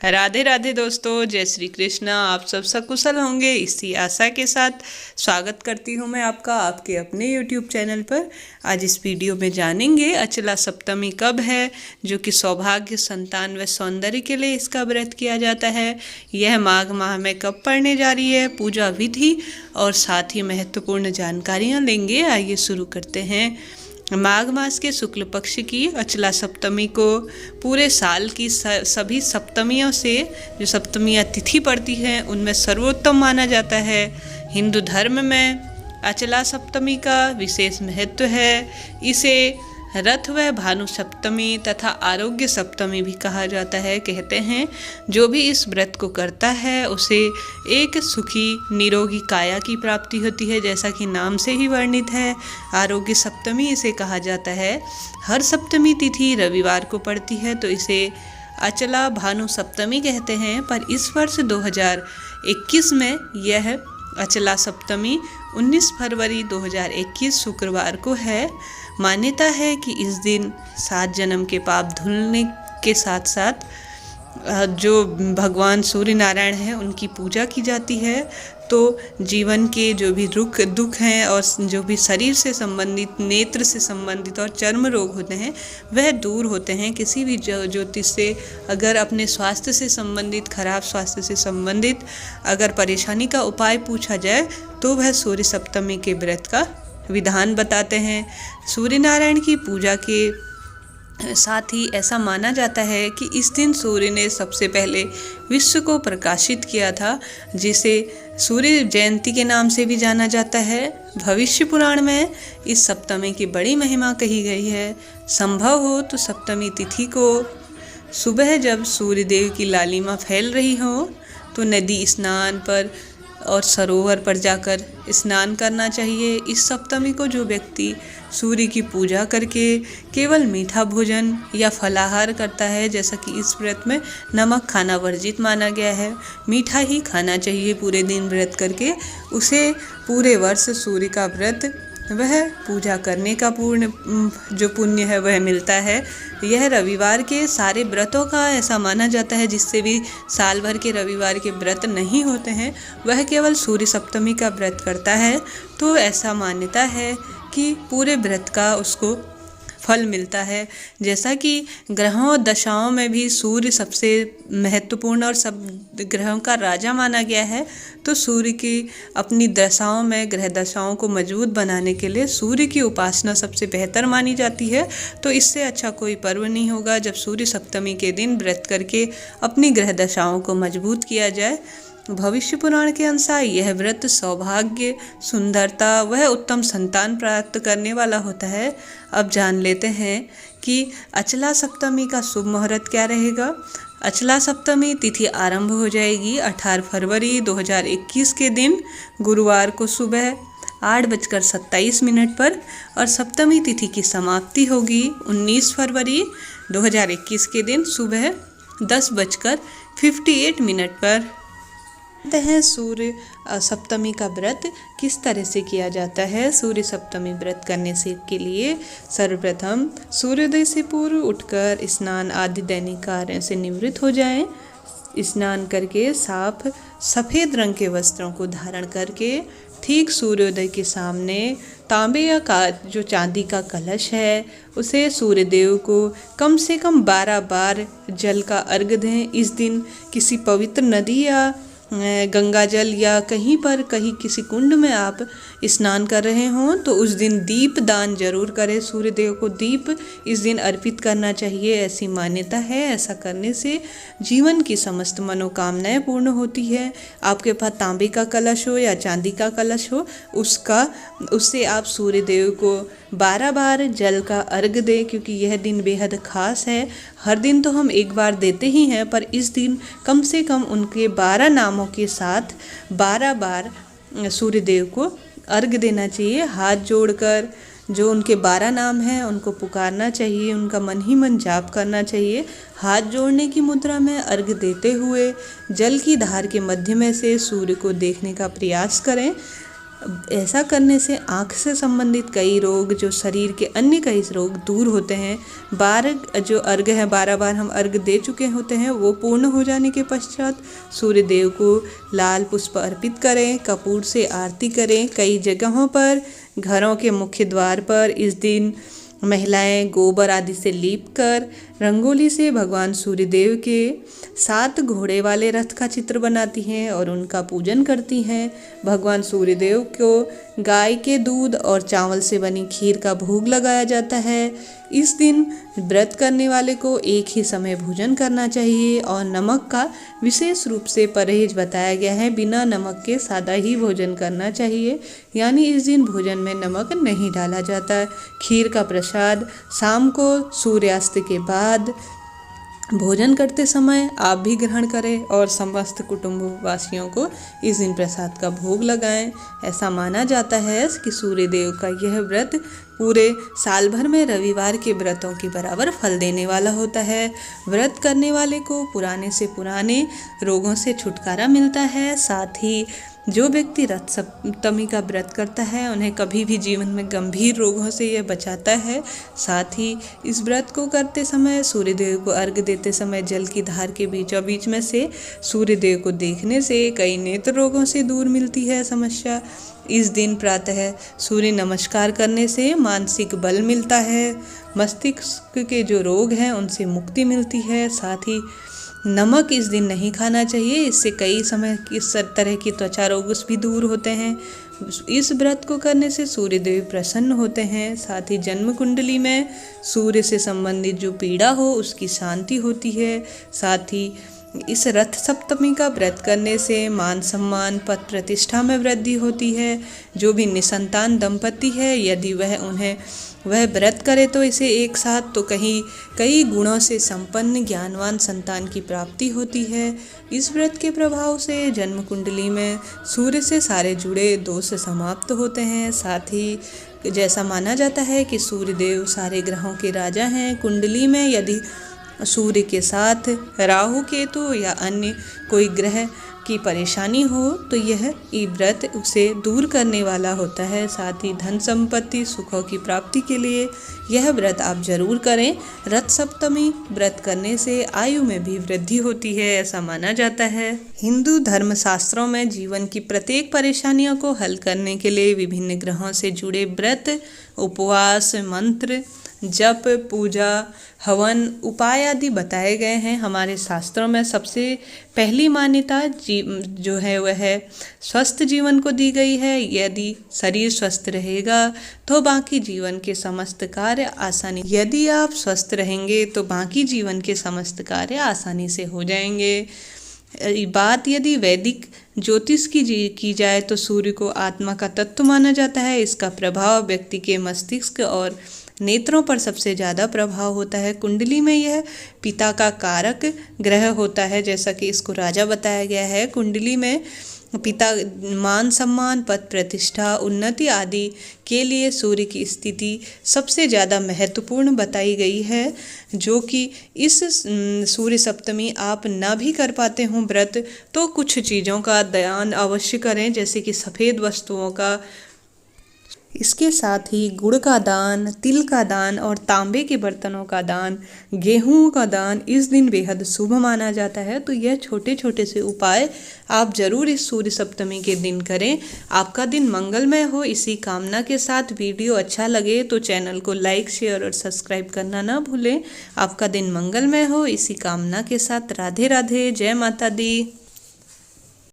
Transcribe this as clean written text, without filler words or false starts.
राधे राधे दोस्तों, जय श्री कृष्णा। आप सब सकुशल होंगे इसी आशा के साथ स्वागत करती हूँ मैं आपका आपके अपने YouTube चैनल पर। आज इस वीडियो में जानेंगे अचला सप्तमी कब है, जो कि सौभाग्य, संतान व सौंदर्य के लिए इसका व्रत किया जाता है। यह माघ माह में कब पड़ने जा रही है, पूजा विधि और साथ ही महत्वपूर्ण जानकारियाँ लेंगे। आइए शुरू करते हैं। माघ मास के शुक्ल पक्ष की अचला सप्तमी को पूरे साल की सभी सप्तमियों से जो सप्तमियाँ तिथि पड़ती हैं उनमें सर्वोत्तम माना जाता है। हिंदू धर्म में अचला सप्तमी का विशेष महत्व है। इसे रथ व भानु सप्तमी तथा आरोग्य सप्तमी भी कहा जाता है। कहते हैं जो भी इस व्रत को करता है उसे एक सुखी निरोगी काया की प्राप्ति होती है, जैसा कि नाम से ही वर्णित है। आरोग्य सप्तमी इसे कहा जाता है। हर सप्तमी तिथि रविवार को पड़ती है तो इसे अचला भानु सप्तमी कहते हैं। पर इस वर्ष 2021 में यह अचला सप्तमी 19 फरवरी 2021 शुक्रवार को है। मान्यता है कि इस दिन 7 जन्म के पाप धुलने के साथ साथ जो भगवान सूर्य नारायण हैं उनकी पूजा की जाती है, तो जीवन के जो भी दुख हैं और जो भी शरीर से संबंधित, नेत्र से संबंधित और चर्म रोग होते हैं वह दूर होते हैं। किसी भी ज्योतिष से अगर अपने स्वास्थ्य से संबंधित, खराब स्वास्थ्य से संबंधित अगर परेशानी का उपाय पूछा जाए तो वह सूर्य सप्तमी के व्रत का विधान बताते हैं। सूर्य नारायण की पूजा के साथ ही ऐसा माना जाता है कि इस दिन सूर्य ने सबसे पहले विश्व को प्रकाशित किया था, जिसे सूर्य जयंती के नाम से भी जाना जाता है। भविष्य पुराण में इस सप्तमी की बड़ी महिमा कही गई है। संभव हो तो सप्तमी तिथि को सुबह जब सूर्यदेव की लालिमा फैल रही हो तो नदी स्नान पर और सरोवर पर जाकर स्नान करना चाहिए। इस सप्तमी को जो व्यक्ति सूर्य की पूजा करके केवल मीठा भोजन या फलाहार करता है, जैसा कि इस व्रत में नमक खाना वर्जित माना गया है, मीठा ही खाना चाहिए पूरे दिन व्रत करके, उसे पूरे वर्ष सूर्य का व्रत वह पूजा करने का पूर्ण जो पुण्य है वह मिलता है। यह रविवार के सारे व्रतों का ऐसा माना जाता है, जिससे भी साल भर के रविवार के व्रत नहीं होते हैं वह केवल सूर्य सप्तमी का व्रत करता है, तो ऐसा मान्यता है कि पूरे व्रत का उसको फल मिलता है। जैसा कि ग्रहों और दशाओं में भी सूर्य सबसे महत्वपूर्ण और सब ग्रहों का राजा माना गया है, तो सूर्य की अपनी दशाओं में, ग्रह दशाओं को मजबूत बनाने के लिए सूर्य की उपासना सबसे बेहतर मानी जाती है। तो इससे अच्छा कोई पर्व नहीं होगा जब सूर्य सप्तमी के दिन व्रत करके अपनी ग्रह दशाओं को मजबूत किया जाए। भविष्य पुराण के अनुसार यह व्रत सौभाग्य, सुंदरता वह उत्तम संतान प्राप्त करने वाला होता है। अब जान लेते हैं कि अचला सप्तमी का शुभ मुहूर्त क्या रहेगा। अचला सप्तमी तिथि आरंभ हो जाएगी 18 फरवरी 2021 के दिन गुरुवार को सुबह 8:27 पर और सप्तमी तिथि की समाप्ति होगी 19 फरवरी 2021 के दिन सुबह 10:58 पर। हैं सूर्य सप्तमी का व्रत किस तरह से किया जाता है। सूर्य सप्तमी व्रत करने से के लिए सर्वप्रथम सूर्योदय से पूर्व उठकर स्नान आदि दैनिक कार्यों से निवृत्त हो जाएं। स्नान करके साफ सफ़ेद रंग के वस्त्रों को धारण करके ठीक सूर्योदय के सामने तांबे या जो चांदी का कलश है उसे सूर्यदेव को कम से कम 12 बार जल का अर्घ दें। इस दिन किसी पवित्र नदी या गंगा जल या कहीं किसी कुंड में आप स्नान कर रहे हों तो उस दिन दीप दान जरूर करें। सूर्यदेव को दीप इस दिन अर्पित करना चाहिए, ऐसी मान्यता है। ऐसा करने से जीवन की समस्त मनोकामनाएं पूर्ण होती है। आपके पास तांबे का कलश हो या चांदी का कलश हो, उससे आप सूर्यदेव को 12 बार जल का अर्घ दें, क्योंकि यह दिन बेहद खास है। हर दिन तो हम एक बार देते ही हैं, पर इस दिन कम से कम उनके 12 नामों के साथ 12 बार सूर्यदेव को अर्घ देना चाहिए। हाथ जोड़कर जो उनके 12 नाम हैं उनको पुकारना चाहिए, उनका मन ही मन जाप करना चाहिए। हाथ जोड़ने की मुद्रा में अर्घ देते हुए जल की धार के मध्य में से सूर्य को देखने का प्रयास करें। ऐसा करने से आँख से संबंधित कई रोग, जो शरीर के अन्य कई रोग दूर होते हैं। जो अर्घ है, 12 बार हम अर्घ दे चुके होते हैं, वो पूर्ण हो जाने के पश्चात सूर्य देव को लाल पुष्प अर्पित करें, कपूर से आरती करें। कई जगहों पर घरों के मुख्य द्वार पर इस दिन महिलाएं गोबर आदि से लीप कर रंगोली से भगवान सूर्यदेव के 7 घोड़े वाले रथ का चित्र बनाती हैं और उनका पूजन करती हैं। भगवान सूर्यदेव को गाय के दूध और चावल से बनी खीर का भोग लगाया जाता है। इस दिन व्रत करने वाले को एक ही समय भोजन करना चाहिए और नमक का विशेष रूप से परहेज बताया गया है। बिना नमक के सादा ही भोजन करना चाहिए, यानी इस दिन भोजन में नमक नहीं डाला जाता। खीर का प्रसाद शाम को सूर्यास्त के बाद भोजन करते समय आप भी ग्रहण करें और समस्त कुटुंब वासियों को इस दिन प्रसाद का भोग लगाएं। ऐसा माना जाता है कि सूर्यदेव का यह व्रत पूरे साल भर में रविवार के व्रतों के बराबर फल देने वाला होता है। व्रत करने वाले को पुराने से पुराने रोगों से छुटकारा मिलता है। साथ ही जो व्यक्ति रथ सप्तमी का व्रत करता है उन्हें कभी भी जीवन में गंभीर रोगों से यह बचाता है। साथ ही इस व्रत को करते समय सूर्यदेव को अर्घ देते समय जल की धार के बीचों बीच में से सूर्यदेव को देखने से कई नेत्र रोगों से दूर मिलती है समस्या। इस दिन प्रातः सूर्य नमस्कार करने से मानसिक बल मिलता है, मस्तिष्क के जो रोग हैं उनसे मुक्ति मिलती है। साथ ही नमक इस दिन नहीं खाना चाहिए, इससे कई समय इस तरह की त्वचा रोग भी दूर होते हैं। इस व्रत को करने से सूर्यदेव प्रसन्न होते हैं। साथ ही जन्म कुंडली में सूर्य से संबंधित जो पीड़ा हो उसकी शांति होती है। साथ ही इस रथ सप्तमी का व्रत करने से मान सम्मान पद प्रतिष्ठा में वृद्धि होती है। जो भी निसंतान दंपति है, यदि वह व्रत करे तो इसे एक साथ तो कई गुणों से संपन्न ज्ञानवान संतान की प्राप्ति होती है। इस व्रत के प्रभाव से जन्म कुंडली में सूर्य से सारे जुड़े दोष समाप्त होते हैं। साथ ही जैसा माना जाता है कि सूर्यदेव सारे ग्रहों के राजा हैं। कुंडली में यदि सूर्य के साथ राहु केतु या अन्य कोई ग्रह की परेशानी हो तो यह व्रत उसे दूर करने वाला होता है। साथ ही धन संपत्ति सुखों की प्राप्ति के लिए यह व्रत आप जरूर करें। रथ सप्तमी व्रत करने से आयु में भी वृद्धि होती है, ऐसा माना जाता है। हिंदू धर्म शास्त्रों में जीवन की प्रत्येक परेशानियों को हल करने के लिए विभिन्न ग्रहों से जुड़े व्रत, उपवास, मंत्र, जप, पूजा, हवन, उपाय आदि बताए गए हैं। हमारे शास्त्रों में सबसे पहली मान्यता जो है वह स्वस्थ जीवन को दी गई है। यदि शरीर स्वस्थ रहेगा तो बाकी जीवन के समस्त कार्य यदि आप स्वस्थ रहेंगे तो बाकी जीवन के समस्त कार्य आसानी से हो जाएंगे। बात यदि वैदिक ज्योतिष की जाए तो सूर्य को आत्मा का तत्व माना जाता है। इसका प्रभाव व्यक्ति के मस्तिष्क और नेत्रों पर सबसे ज़्यादा प्रभाव होता है। कुंडली में यह पिता का कारक ग्रह होता है, जैसा कि इसको राजा बताया गया है। कुंडली में पिता मान सम्मान पद प्रतिष्ठा उन्नति आदि के लिए सूर्य की स्थिति सबसे ज़्यादा महत्वपूर्ण बताई गई है। जो कि इस सूर्य सप्तमी आप ना भी कर पाते हों व्रत तो कुछ चीज़ों का दान अवश्य करें, जैसे कि सफ़ेद वस्तुओं का। इसके साथ ही गुड़ का दान, तिल का दान और तांबे के बर्तनों का दान, गेहूं का दान इस दिन बेहद शुभ माना जाता है। तो यह छोटे छोटे से उपाय आप जरूर इस सूर्य सप्तमी के दिन करें। आपका दिन मंगलमय हो, इसी कामना के साथ वीडियो अच्छा लगे तो चैनल को लाइक, शेयर और सब्सक्राइब करना ना भूलें। आपका दिन मंगलमय हो, इसी कामना के साथ राधे राधे, जय माता दी।